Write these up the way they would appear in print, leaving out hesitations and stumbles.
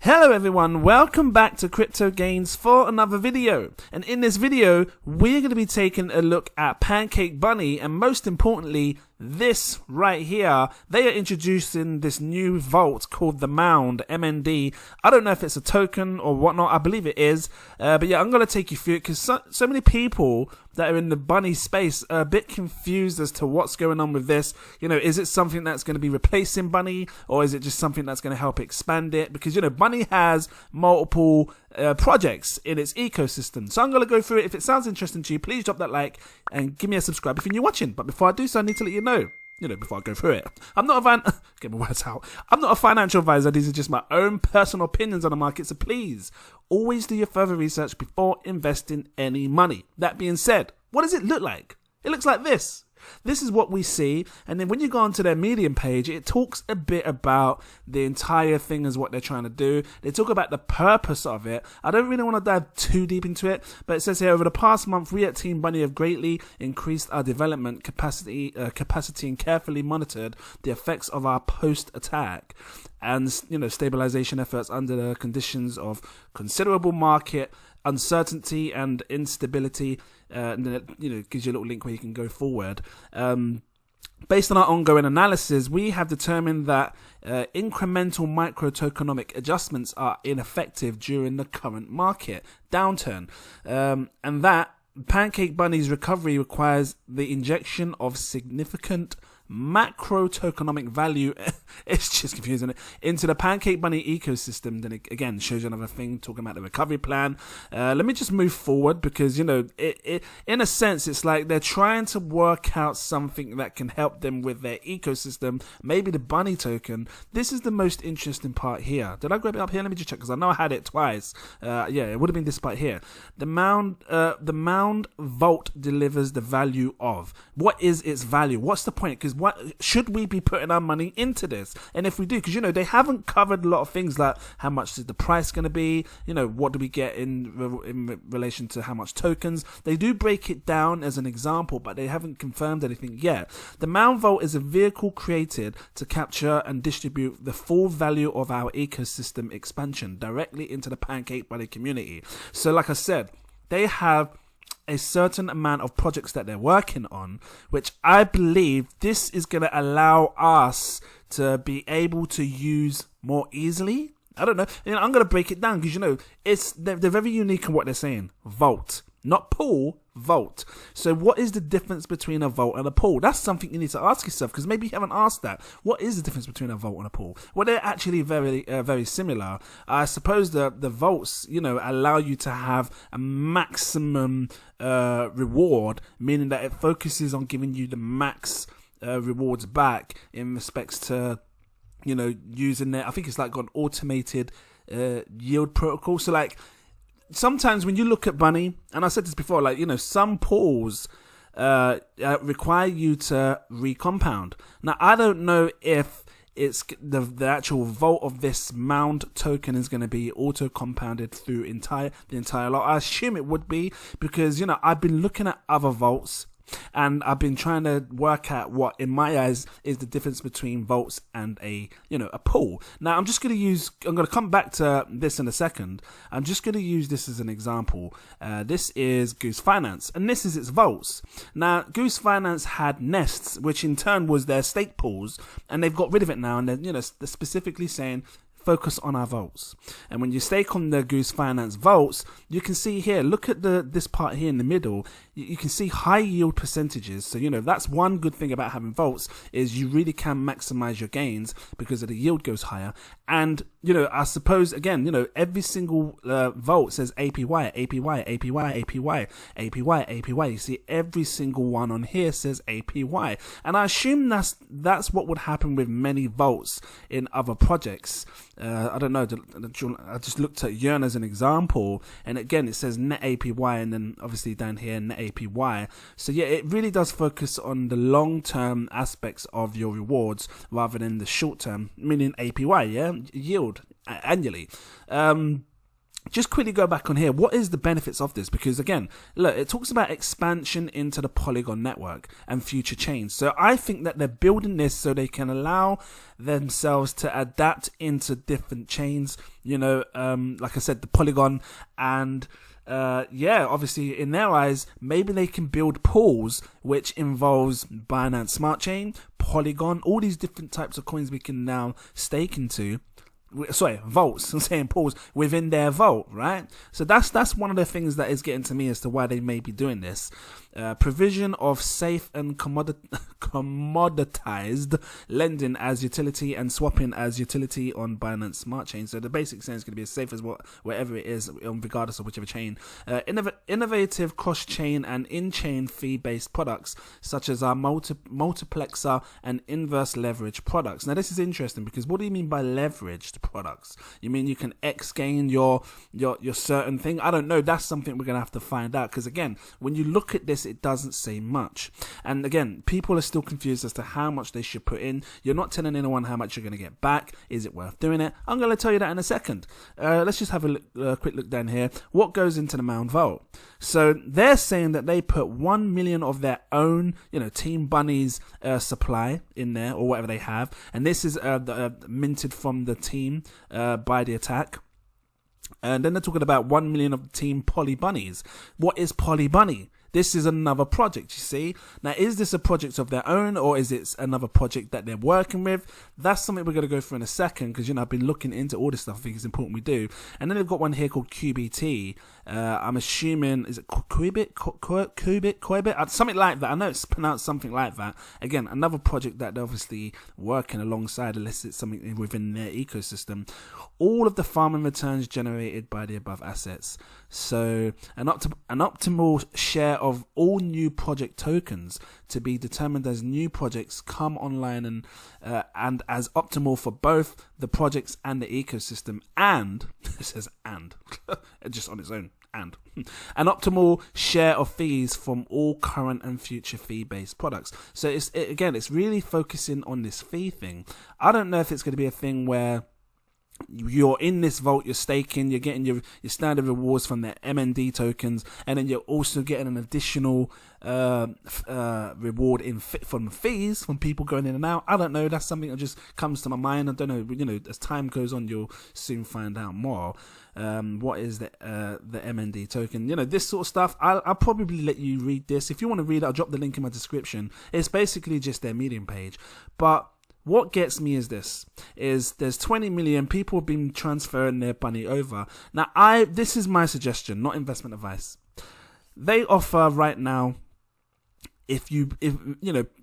Hello everyone, welcome back to Crypto Gains for another video. And in this video, we're going to be taking a look at Pancake Bunny and most importantly, this right here. They are introducing this new vault called the Mound MND. I don't know if it's a token or whatnot, I believe it is. But yeah, I'm going to take you through it because so many people that are in the Bunny space are a bit confused as to what's going on with this. You know, is it something that's going to be replacing Bunny or is it just something that's going to help expand it? Because, you know, Bunny has multiple projects in its ecosystem. So I'm going to go through it. If it sounds interesting to you, please drop that like and give me a subscribe if you're new watching. But before I do so, I need to let you know, before I go through it, I'm not get my words out. I'm not a financial advisor. These are just my own personal opinions on the market. So please always do your further research before investing any money. That being said, what does it look like? It looks like this. This is what we see, and then when you go onto their Medium page, it talks a bit about the entire thing as what they're trying to do. They talk about the purpose of it. I don't really want to dive too deep into it, but it says here, over the past month, we at Team Bunny have greatly increased our development capacity and carefully monitored the effects of our post-attack and stabilization efforts under the conditions of considerable market uncertainty and instability. And then it gives you a little link where you can go forward. Based on our ongoing analysis, we have determined that incremental micro-tokenomic adjustments are ineffective during the current market downturn, and that Pancake Bunny's recovery requires the injection of significant macro tokenomic value it's just confusing, into the Pancake Bunny ecosystem. Then it again shows you another thing talking about the recovery plan. Let me just move forward because it in a sense it's like they're trying to work out something that can help them with their ecosystem, maybe the Bunny token. This is the most interesting part here. Did I grab it up here? Let me just check because I know I had it twice. Yeah, it would have been this part here. The Mound Vault delivers the value of. What is its value? What's the point? Because what should we be putting our money into this? And if we do, because they haven't covered a lot of things like how much is the price going to be, what do we get in relation to how much tokens. They do break it down as an example, but they haven't confirmed anything yet. The Mound Vault is a vehicle created to capture and distribute the full value of our ecosystem expansion directly into the Pancake Bunny community. So like I said, they have a certain amount of projects that they're working on, which I believe this is going to allow us to be able to use more easily. I don't know. I'm going to break it down because they're very unique in what they're saying. Vault, not pool, vault. So what is the difference between a vault and a pool? That's something you need to ask yourself because maybe you haven't asked that. What is the difference between a vault and a pool? Well, they're actually very similar. I suppose the vaults, allow you to have a maximum reward, meaning that it focuses on giving you the max rewards back in respects to using their, I think it's like got an automated yield protocol. So like sometimes when you look at Bunny, and I said this before, some pools require you to recompound. Now I don't know if it's the actual vault of this Mound token is going to be auto compounded through the entire lot. I assume it would be because I've been looking at other vaults and I've been trying to work out what, in my eyes, is the difference between vaults and a pool. Now, I'm going to come back to this in a second. I'm just going to use this as an example. This is Goose Finance, and this is its vaults. Now, Goose Finance had nests, which in turn was their stake pools, and they've got rid of it now, and they're specifically saying, focus on our vaults. And when you stake on the Goose Finance vaults, you can see here, look at this part here in the middle, you can see high yield percentages. So that's one good thing about having vaults, is you really can maximize your gains because the yield goes higher. And I suppose again, every single vault says APY, APY, APY, APY, APY, APY. You see every single one on here says APY, and I assume that's what would happen with many vaults in other projects. I don't know. I just looked at Yearn as an example, and again it says net APY, and then obviously down here net APY. So yeah, it really does focus on the long-term aspects of your rewards rather than the short-term, meaning APY, yeah, yield annually. just quickly go back on here. What is the benefits of this? Because again, look, it talks about expansion into the Polygon network and future chains. So I think that they're building this so they can allow themselves to adapt into different chains. You know, like I said, the Polygon and yeah, obviously in their eyes, maybe they can build pools which involves Binance Smart Chain, Polygon, all these different types of coins we can now stake into. Sorry, vaults. I'm saying pools within their vault, right? So that's one of the things that is getting to me as to why they may be doing this. Provision of safe and commoditized lending as utility and swapping as utility on Binance Smart Chain. So the basic sense is going to be as safe as wherever it is, regardless of whichever chain. Innovative cross-chain and in-chain fee-based products such as our multiplexer and inverse leverage products. Now this is interesting because what do you mean by leveraged products? You mean you can X gain your certain thing? I don't know. That's something we're going to have to find out, because again, when you look at this, it doesn't say much. And again, people are still confused as to how much they should put in. You're not telling anyone how much you're going to get back. Is it worth doing it? I'm going to tell you that in a second. Let's just have a quick look down here. What goes into the Mound Vault? So they're saying that they put 1 million of their own, Team Bunny's supply in there, or whatever they have. And this is minted from the team by the attack. And then they're talking about 1 million of Team Poly Bunnies. What is Poly Bunny? This is another project, you see. Now, is this a project of their own, or is it another project that they're working with? That's something we're going to go through in a second, because, I've been looking into all this stuff. I think it's important we do. And then they've got one here called QBT. I'm assuming, is it Qubit? Something like that. I know it's pronounced something like that. Again, another project that they're obviously working alongside, unless it's something within their ecosystem. All of the farming returns generated by the above assets. So an optimal share of all new project tokens to be determined as new projects come online and as optimal for both the projects and the ecosystem. And it says and just on its own. And an optimal share of fees from all current and future fee-based products. So it's really focusing on this fee thing. I don't know if it's going to be a thing where you're in this vault, you're staking, you're getting your standard rewards from the MND tokens, and then you're also getting an additional reward from fees from people going in and out. I don't know. That's something that just comes to my mind. I don't know. As time goes on, you'll soon find out more. What is the MND token? This sort of stuff. I'll probably let you read this. If you want to read it, I'll drop the link in my description. It's basically just their Medium page, but what gets me is there's 20 million people have been transferring their bunny over. Now, this is my suggestion, not investment advice. They offer right now, if you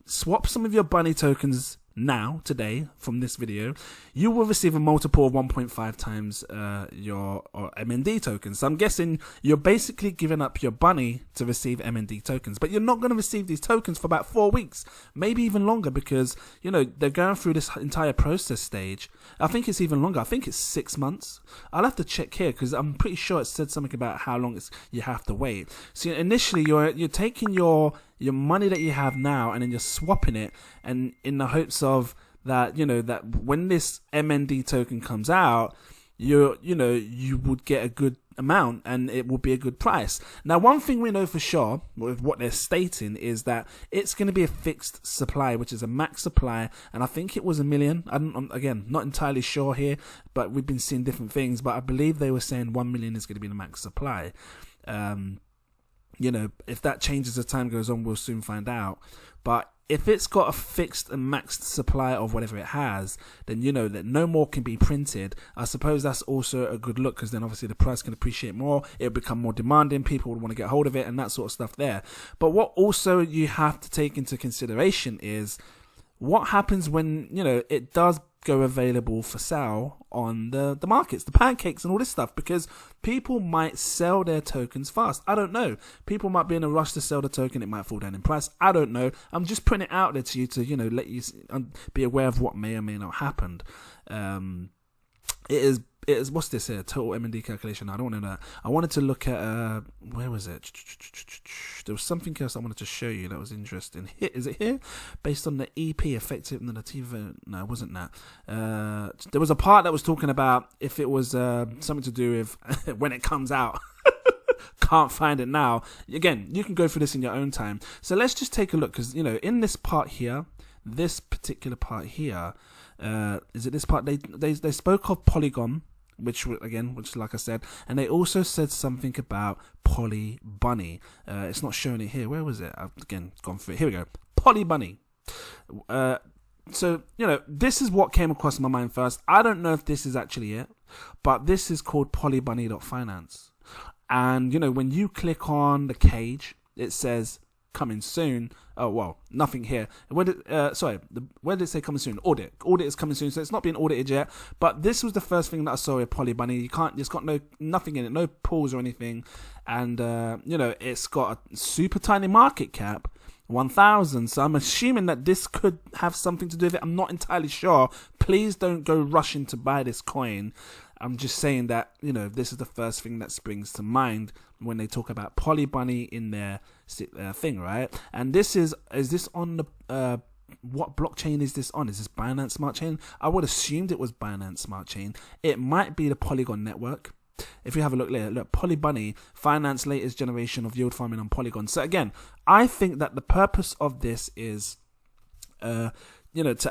swap some of your bunny tokens now, today, from this video, you will receive a multiple of 1.5 times your MND tokens. So I'm guessing you're basically giving up your bunny to receive MND tokens, but you're not going to receive these tokens for about 4 weeks, maybe even longer, because they're going through this entire process stage. I think it's even longer. I think it's 6 months. I'll have to check here, because I'm pretty sure it said something about how long you have to wait. So initially you're taking your money that you have now, and then you're swapping it, and in the hopes of that, that when this MND token comes out, you would get a good amount and it will be a good price. Now, one thing we know for sure with what they're stating is that it's going to be a fixed supply, which is a max supply, and I think it was 1 million. I'm again not entirely sure here, but we've been seeing different things, but I believe they were saying 1 million is going to be the max supply. If that changes as time goes on, we'll soon find out. But if it's got a fixed and maxed supply of whatever it has, then that no more can be printed. I suppose that's also a good look, because then obviously the price can appreciate more. It'll become more demanding. People would want to get hold of it and that sort of stuff there. But what also you have to take into consideration is what happens when, it does go available for sale on the markets, the pancakes and all this stuff, because people might sell their tokens fast. I don't know. People might be in a rush to sell the token. It might fall down in price. I don't know. I'm just putting it out there to you to, let you be aware of what may or may not happen. It what's this here? Total MND calculation. I don't want to know that. I wanted to look at where was it? There was something else I wanted to show you that was interesting. Is it here? Based on the EP effective and the TFuel. No, it wasn't that. There was a part that was talking about if it was something to do with when it comes out. Can't find it now. Again, you can go through this in your own time. So let's just take a look, because in this part here, this particular part here, is it this part? They spoke of Polygon, which like I said, and they also said something about Poly Bunny. It's not showing it here. Where was it? I've again gone through it. Here we go. Poly Bunny. So this is what came across my mind first. I don't know if this is actually it, but this is called polybunny.finance. And when you click on the cage, it says coming soon. Oh well, nothing here. Where did it say coming soon? Audit is coming soon, so it's not been audited yet. But this was the first thing that I saw with Polybunny. It's got nothing in it, no pools or anything, and it's got a super tiny market cap, 1,000. So I'm assuming that this could have something to do with it. I'm not entirely sure. Please don't go rushing to buy this coin. I'm just saying that, this is the first thing that springs to mind when they talk about Polybunny in their thing, right? And is this on the, what blockchain is this on? Is this Binance Smart Chain? I would assumed it was Binance Smart Chain. It might be the Polygon network. If you have a look later, look, Polybunny, finance latest generation of yield farming on Polygon. So again, I think that the purpose of this is, to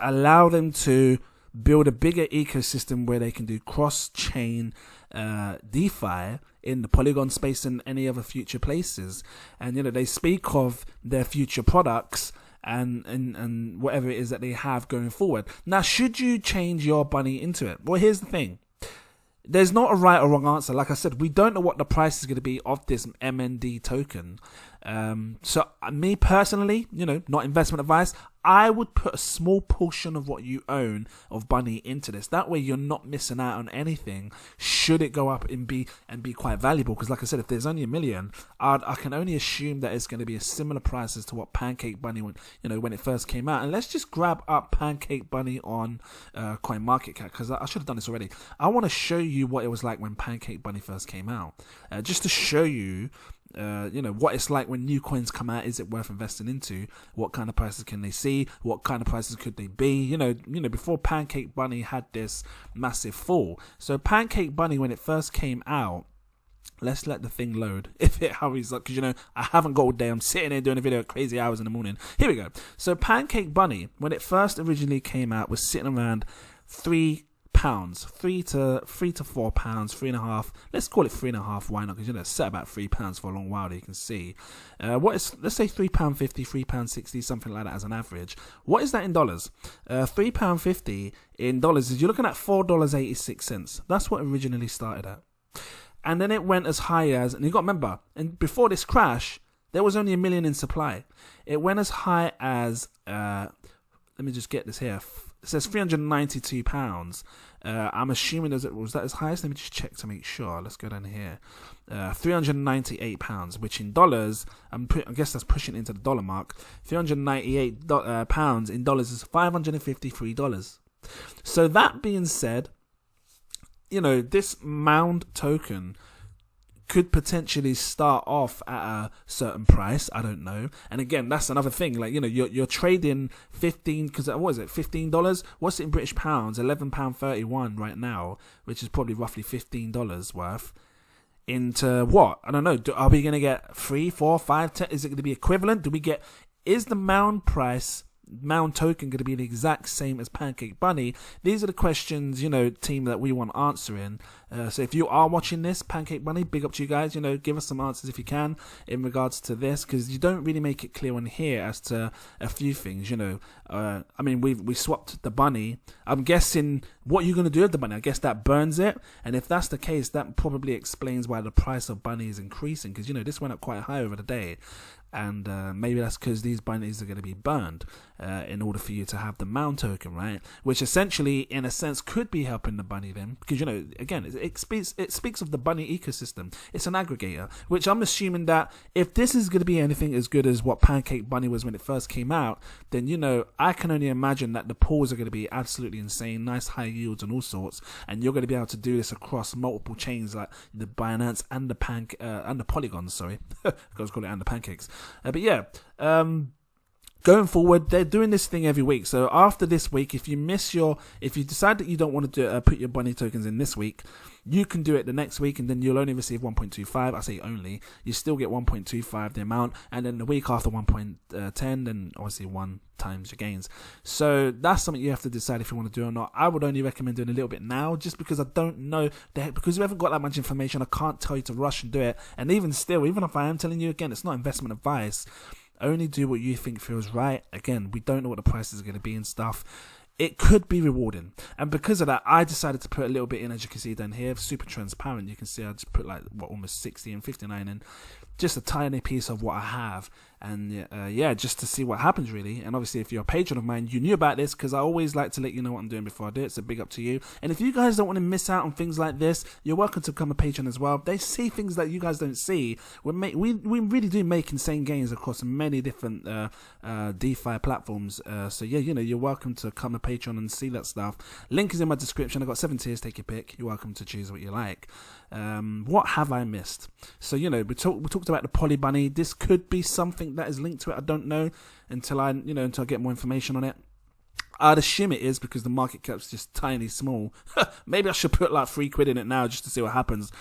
allow them to build a bigger ecosystem where they can do cross-chain DeFi in the Polygon space and any other future places. And they speak of their future products and whatever it is that they have going forward. Now, should you change your bunny into it? Well, here's the thing. There's not a right or wrong answer. Like I said, we don't know what the price is going to be of this MND token. So me personally, not investment advice, I would put a small portion of what you own of Bunny into this. That way you're not missing out on anything should it go up and be quite valuable. Because like I said, if there's only 1 million, I can only assume that it's going to be a similar price as to what Pancake Bunny when it first came out. And let's just grab up Pancake Bunny on CoinMarketCap, because I should have done this already. I want to show you what it was like when Pancake Bunny first came out, just to show you what it's like when new coins come out. Is it worth investing into? What kind of prices can they see? What kind of prices could they be? Before Pancake Bunny had this massive fall. So Pancake Bunny, when it first came out, let's let the thing load if it hurries up, because I haven't got all day. I'm sitting here doing a video at crazy hours in the morning. Here we go. So Pancake Bunny, when it first originally came out, was sitting around £3, £3 to £4, 3.5. Let's call it 3.5. Why not? Because it's set about £3 for a long while. You can see let's say £3.50, £3.60, something like that as an average. What is that in dollars? £3.50 in dollars is, you're looking at $4.86. That's what it originally started at, and then it went as high as, and you got to remember, and before this crash, there was only 1 million in supply. It went as high as let me just get this here. It says £392. I'm assuming was that as high as? Let me just check to make sure. Let's go down here. £398, which in dollars, I guess that's pushing into the dollar mark. £398 in dollars is $553. So that being said, this Mound token could potentially start off at a certain price. I don't know. And again, that's another thing. Like, you're trading 15, because what is it, $15? What's it in British pounds? £11.31 right now, which is probably roughly $15 worth. Into what? I don't know. Are we going to get 3, 4, 5, 10? Is it going to be equivalent? Is the Mound token going to be the exact same as Pancake Bunny? These are the questions, team, that we want answering. So if you are watching this, Pancake Bunny, big up to you guys. Give us some answers if you can in regards to this, because you don't really make it clear on here as to a few things. We swapped the bunny. I'm guessing what you're going to do with the bunny. I guess that burns it, and if that's the case, that probably explains why the price of bunny is increasing, because this went up quite high over the day. And maybe that's because these bunnies are going to be burned in order for you to have the Mound token, right? Which essentially, in a sense, could be helping the bunny then. Because, again, It speaks of the Bunny ecosystem. It's an aggregator, which I'm assuming that if this is going to be anything as good as what Pancake Bunny was when it first came out, then, you know, I can only imagine that the pools are going to be absolutely insane, nice high yields and all sorts, and you're going to be able to do this across multiple chains like the Binance and the Polygons. Sorry, I was calling it and the Pancakes. But yeah. Going forward, they're doing this thing every week. So after this week, if you decide that you don't want to put your Bunny tokens in this week, you can do it the next week, and then you'll only receive 1.25. I say only. You still get 1.25 the amount, and then the week after 1.10, then obviously 1 times your gains. So that's something you have to decide if you want to do or not. I would only recommend doing a little bit now, just because I don't know, because we haven't got that much information. I can't tell you to rush and do it. And even if I am telling you again, it's not investment advice. Only do what you think feels right. Again, we don't know what the prices are going to be and stuff. It could be rewarding. And because of that, I decided to put a little bit in, as you can see down here. Super transparent. You can see I just put like, almost 60 and 59 in. Just a tiny piece of what I have. And yeah, just to see what happens really. And obviously, if you're a patron of mine, you knew about this, because I always like to let you know what I'm doing before I do it. So big up to you. And if you guys don't want to miss out on things like this, you're welcome to become a patron as well. They see things that you guys don't see. We really do make insane gains across many different DeFi platforms. So yeah, you know, you're welcome to become a patron and see that stuff. Link is in my description. I've got 7 tiers. Take your pick. You're welcome to choose what you like. What have I missed? So, you know, we talked about the Poly Bunny. This could be something that is linked to it. I don't know until I get more information on it. I'd assume it is, because the market cap's just tiny small. Maybe I should put like £3 in it now just to see what happens.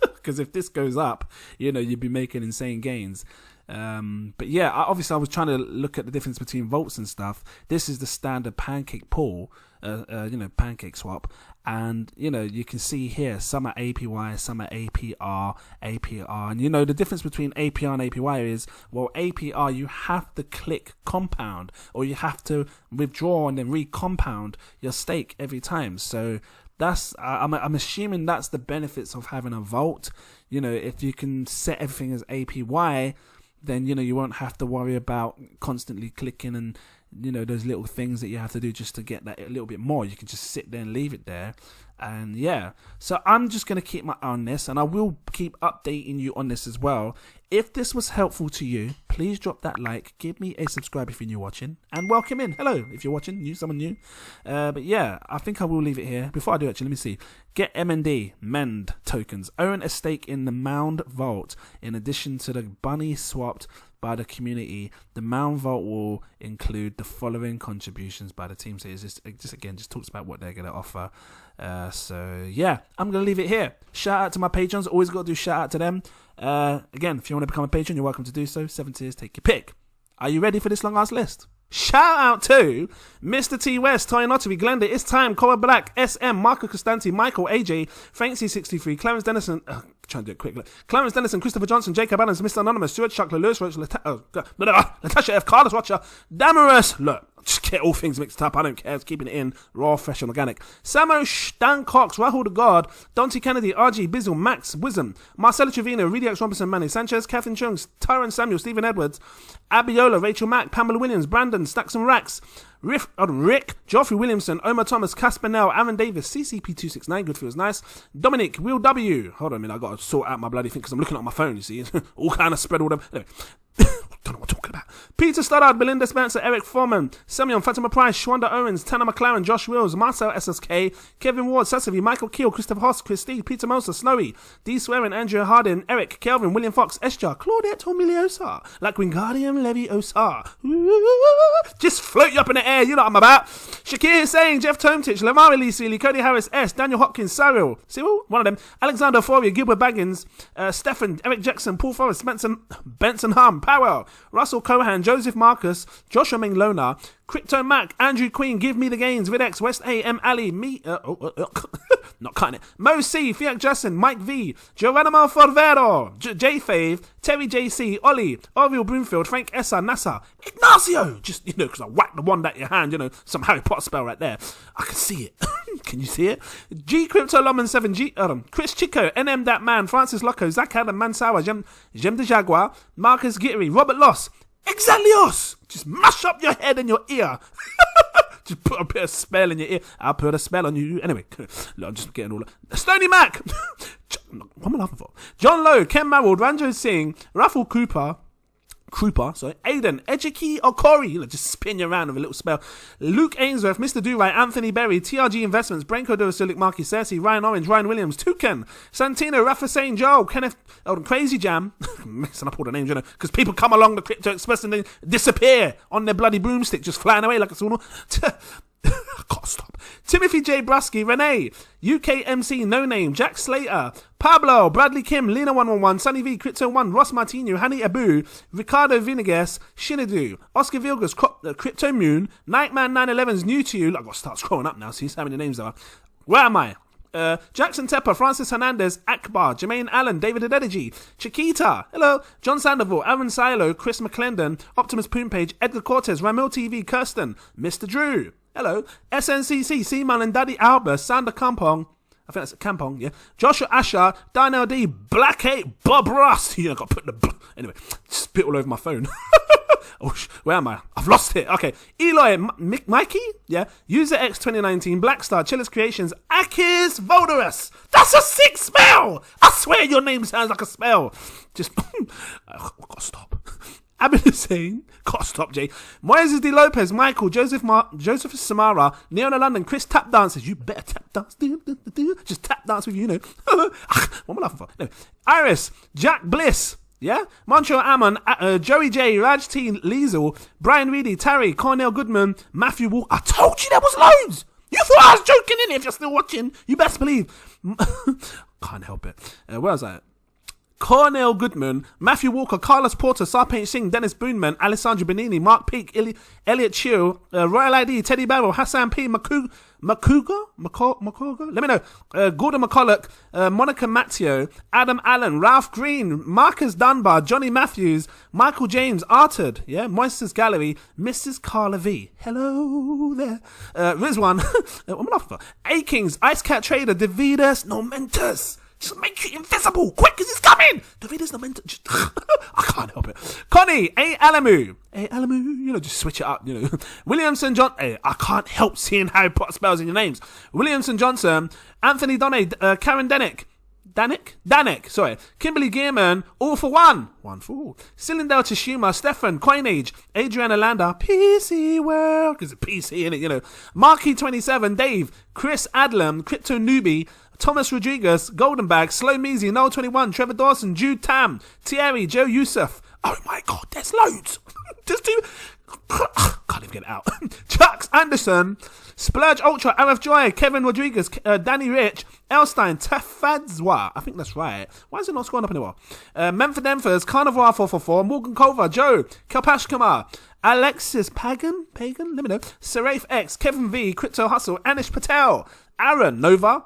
Because if this goes up, you know, you'd be making insane gains. But yeah, obviously I was trying to look at the difference between vaults and stuff. This is the standard Pancake pool, Pancake swap. And, you know, you can see here, some are APY, some are APR. And, you know, the difference between APR and APY is, well, APR, you have to click compound, or you have to withdraw and then recompound your stake every time. So that's, I'm assuming that's the benefits of having a vault. You know, if you can set everything as APY, then, you know, you won't have to worry about constantly clicking and, you know, those little things that you have to do just to get that a little bit more. You can just sit there and leave it there. And yeah, so I'm just going to keep my eye on this, and I will keep updating you on this as well. If this was helpful to you, please drop that like, give me a subscribe if you're new watching, and welcome in. Hello, if you're watching, someone new. But yeah, I think I will leave it here. Before I do, actually, let me see. Get MND MEND tokens. Own a stake in the Mound Vault. In addition to the Bunny swapped by the community, the Mound Vault will include the following contributions by the team. So it's just talks about what they're going to offer. So yeah, I'm going to leave it here. Shout out to my patrons. Always got to do shout out to them. Again, if you want to become a patron, you're welcome to do so. 7 tiers, take your pick. Are you ready for this long ass list? Shout out to Mr. T West, Toy Notary, Glenda, It's Time, Cora Black, SM, Marco Costanti, Michael, AJ, Frank-C63, Clarence Dennison, trying to do it quickly. Clarence Dennison, Christopher Johnson, Jacob Adams, Mr. Anonymous, Stuart Chuckler, Lewis Roach, Natasha F, Carlos Watcher, Damaris, look, just get all things mixed up, I don't care, it's keeping it in, raw, fresh and organic. Samo, Stan Cox, Rahul the God, Dante Kennedy, RG, Bizzle, Max, Wisdom, Marcelo Trevino, Redix Robinson, Manny Sanchez, Catherine Chung, Tyron Samuel, Stephen Edwards, Abiola, Rachel Mack, Pamela Williams, Brandon, Stacks and Racks, Rick, Geoffrey Williamson, Omar Thomas, Casper Nell, Aaron Davis, CCP269, good feels nice, Dominic, Will W. Hold on a minute, I got to sort out my bloody thing because I'm looking at my phone, you see, all kind of spread all them. Anyway. Don't know what I'm talking about. Peter Stoddard, Belinda Spencer, Eric Foreman, Semyon, Fatima Price, Shwanda Owens, Tanner McLaren, Josh Wills, Marcel SSK, Kevin Ward, Sasavi, Michael Keel, Christopher Hoss, Christine, Peter Moser, Snowy, D. Swearing, Andrea Hardin, Eric, Kelvin, William Fox, Escher, Claudette Tomiliosa, like Wingardium Leviosa. Just float you up in the air, you know what I'm about. Shakir Hussain, Jeff Tomtich, Lamar Lee, Cody Harris, S, Daniel Hopkins, Cyril, one of them, Alexander Fourier, Gilbert Baggins, Stefan, Eric Jackson, Paul Forrest, Benson Hum, Powell, Russell Cohan, Joseph Marcus, Joshua Minglona, Crypto Mac, Andrew Queen, Give Me the Gains, Videx, West A, M. Ali, me, not cutting it, Mo C, Fiat Justin, Mike V, Geronimo Forvero, J Fave, Terry JC, Ollie, Orville Broomfield, Frank Essa, NASA, Ignacio, just, you know, because I whacked the one at your hand, you know, some Harry Potter spell right there. I can see it. Can you see it? G Crypto Loman 7, Chris Chico, NM That Man, Francis Loco, Zach Adam, Mansawa, Jem de Jaguar, Marcus Gittery, Robert Loss, Exalios! Just mash up your head and your ear. Just put a spell in your ear. I'll put a spell on you. Anyway, look, I'm just getting all that. Stony Mac. What am I laughing for? John Lowe, Ken Marrold, Ranjo Singh, Raffle Cooper, Aiden, Ejiki Okori, just spin you around with a little spell. Luke Ainsworth, Mr. Do-Right, Anthony Berry, TRG Investments, Branko Dorosilik, Marky Cersei, Ryan Orange, Ryan Williams, Toucan, Santino, Rafa St. Joel, Kenneth, Crazy Jam, mixing up all the names, because people come along the Crypto Express and they disappear on their bloody broomstick, just flying away like a sauna. I can't stop. Timothy J. Brusky, Renee, UKMC, No Name, Jack Slater, Pablo, Bradley Kim, Lena111, Sunny V, Crypto1, Ross Martino, Hani Abu, Ricardo Vinegas, Shinadu, Oscar Vilgas, Crypto Moon, Nightman 911's new to you. I've got to start scrolling up now, see how many names there are. Where am I? Jackson Tepper, Francis Hernandez, Akbar, Jermaine Allen, David Adedeji, Chiquita, hello, John Sandoval, Aaron Silo, Chris McClendon, Optimus Poompage, Edgar Cortez, Ramil TV, Kirsten, Mr. Drew, hello, SNCC, Seaman and Daddy Albert, Sander Kampong, I think that's Kampong, yeah, Joshua Asher, Dino D, Black 8, Bob Ross, I got to put the, anyway, spit all over my phone. Oh, where am I? I've lost it. Okay. Eloy, Mikey? Yeah. User X 2019, Blackstar, Chillers Creations, Akis Voderus. That's a sick spell. I swear your name sounds like a spell. Just, I've got to stop. Abin Hussein, gotta stop, Jay. Moises De Lopez, Michael, Joseph Samara, Neona London, Chris Tap Dancers. You better tap dance. Just tap dance with you, what am I laughing for? No. Iris, Jack Bliss. Yeah? Montreal Ammon, Joey J, Raj T, Liesel, Brian Reedy, Terry, Cornell Goodman, Matthew Walker. I told you there was loads! You thought I was joking in it. If you're still watching, you best believe. Can't help it. Where was I? Cornell Goodman, Matthew Walker, Carlos Porter, Sarpaint Singh, Dennis Boonman, Alessandro Benini, Mark Peake, Elliot Chiu, Royal ID, Teddy Barrel, Hassan P, Makuga? Let me know. Gordon McCulloch, Monica Matteo, Adam Allen, Ralph Green, Marcus Dunbar, Johnny Matthews, Michael James, Arted, yeah, Moisters Gallery, Mrs. Carla V. Hello there. Rizwan, what am I laughing for? A-Kings, Ice Cat Trader, Davidas Nomentus. Just make it invisible, quick, because it's coming. Davidas Nomentus. Just, I can't help it. Connie, A. Alamu, just switch it up, Williamson John, I can't help seeing how you put spells in your names. Williamson Johnson, Anthony Donne, Karen Danik, sorry. Kimberly Gearman, all for one for all. Cylindel Tashima, Stefan, Coinage, Adriana Landa, PC World, because it's PC, innit, Marky 27, Dave, Chris Adlam, Crypto Newbie, Thomas Rodriguez, Golden Bag, Slow Measy, Noel 21, Trevor Dawson, Jude Tam, Thierry, Joe Youssef. Oh my god, there's loads. Just do. Can't even get it out. Chucks Anderson, Splurge Ultra, RF Joy, Kevin Rodriguez, Danny Rich, Elstein, Tafadzwa. I think that's right. Why is it not scrolling up anymore? Memphis Demphers, Carnivore 444, Morgan Culver, Joe, Kalpashkamar, Alexis Pagan, let me know. Seraph X, Kevin V, Crypto Hustle, Anish Patel, Aaron Nova.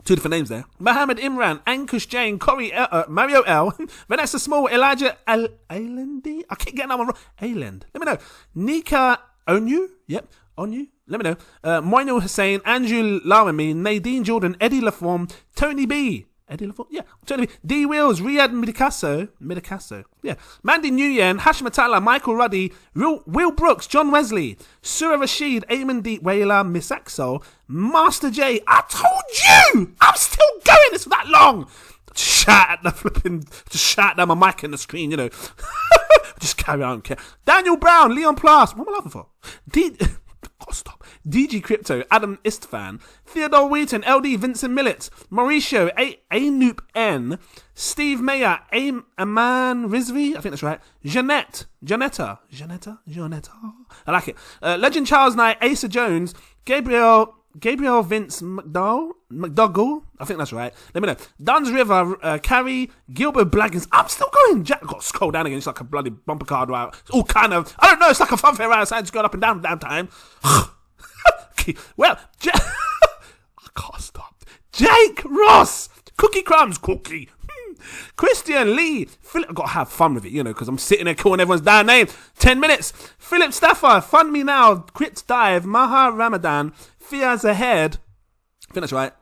Two different names there. Mohammed Imran, Ankush Jane, Corey, Mario L, Vanessa Small, Elijah Ailendi. I keep getting that one wrong. Ailand. Let me know. Nika Onyu. Yep. Onyu. Let me know. Moinul Hussein, Andrew Lawami, Nadine Jordan, Eddie Laforme, Tony B. Eddie Laforme? Yeah. Tony B. D Wheels, Riyad Midacasso. Yeah. Mandy Nguyen, Hashmatala, Michael Ruddy, Will Brooks, John Wesley, Surah Rashid, Eamon Deep Whaler, Miss Axel, Master J. I told you! I'm still going! It's that long! Shout at the flipping, just shout down my mic in the screen, Just carry on, I don't care. Daniel Brown, Leon Plas. What am I laughing for? Stop. DG Crypto, Adam Istvan, Theodore Wheaton, LD, Vincent Millett, Mauricio, Anoop N, Steve Mayer, Aman Rizvi, I think that's right, Janetta, I like it, Legend Charles Knight, Asa Jones, Gabriel Vince McDougall, I think that's right, let me know, Duns River, Carrie, Gilbert Blaggins, I'm still going, Jack, I've got to scroll down again, it's like a bloody bumper card, right? It's all kind of, I don't know, it's like a funfair outside, just going up and down time. Well, I can't stop. Jake Ross, Cookie Crumbs, Christian Lee, Philip, I've got to have fun with it, because I'm sitting there calling everyone's damn name. 10 minutes. Philip Stafford, Fund Me Now, Crit Dive, Maha Ramadan, Fiaz Ahead, I think that's right.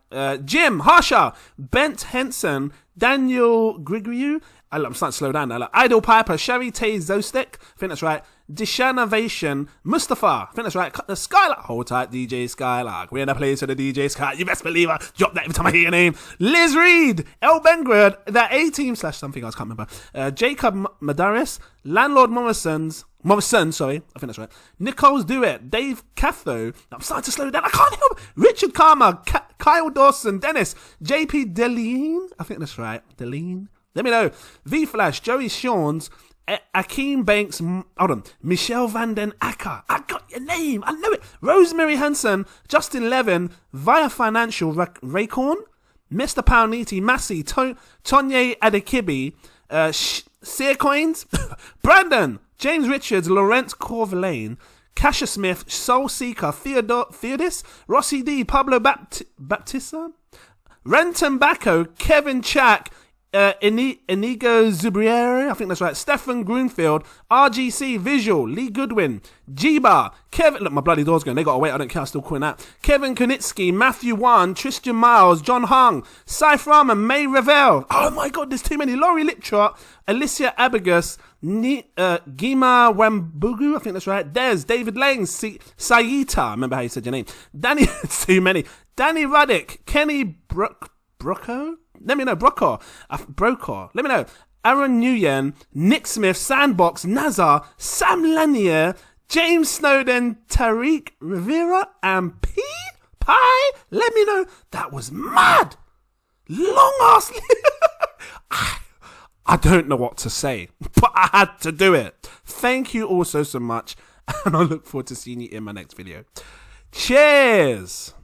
Jim Harsha, Bent Henson, Daniel Grigoriou, I'm starting to slow down now. Idol Piper, Sherry Tay Zostek, I think that's right. Dishanavation, Mustafa, I think that's right, the Skylark, hold tight DJ Skylark, we're in a place for the DJ Skylark, you best believe I drop that every time I hear your name. Liz Reed, El Bengrad, that A-Team / something else, can't remember, Jacob Madaris, Landlord Morrison, sorry, I think that's right. Nicole's Do It, Dave Catho, I'm starting to slow down, I can't help it. Richard Karma, Kyle Dawson, Dennis, JP Deline, I think that's right, Deline, let me know. V Flash, Joey Shawns, Akeem Banks, hold on, Michelle Vanden Acker, I got your name, I know it. Rosemary Hansen, Justin Levin, Via Financial, Raycorn, Mr. Pawniti, Massey, Tonye Adekibi, Sear Coins, Brandon, James Richards, Laurent Corvalane, Kasha Smith, Soul Seeker, Theodis, Rossi D, Pablo Baptista, Renton Bacco, Kevin Chack, Inigo Zubriere, I think that's right, Stefan Grunfield, RGC Visual, Lee Goodwin, Jiba, Kevin, look, my bloody door's going, they gotta wait, I don't care, I'm still calling that, Kevin Konitsky, Matthew Wan, Tristan Miles, John Hung, Saif Rahman, May Revel, oh my god, there's too many, Laurie Liptrot, Alicia Abagus, Gima Wambugu, I think that's right, Des, David Lang, Sayita, I remember how you said your name, Danny, too many, Danny Ruddick, Kenny Brocco, let me know, Brokaw, let me know, Aaron Nguyen, Nick Smith, Sandbox, Nazar, Sam Lanier, James Snowden, Tariq Rivera, and P Pie, let me know, that was mad, long ass, I don't know what to say, but I had to do it. Thank you all so much, and I look forward to seeing you in my next video. Cheers!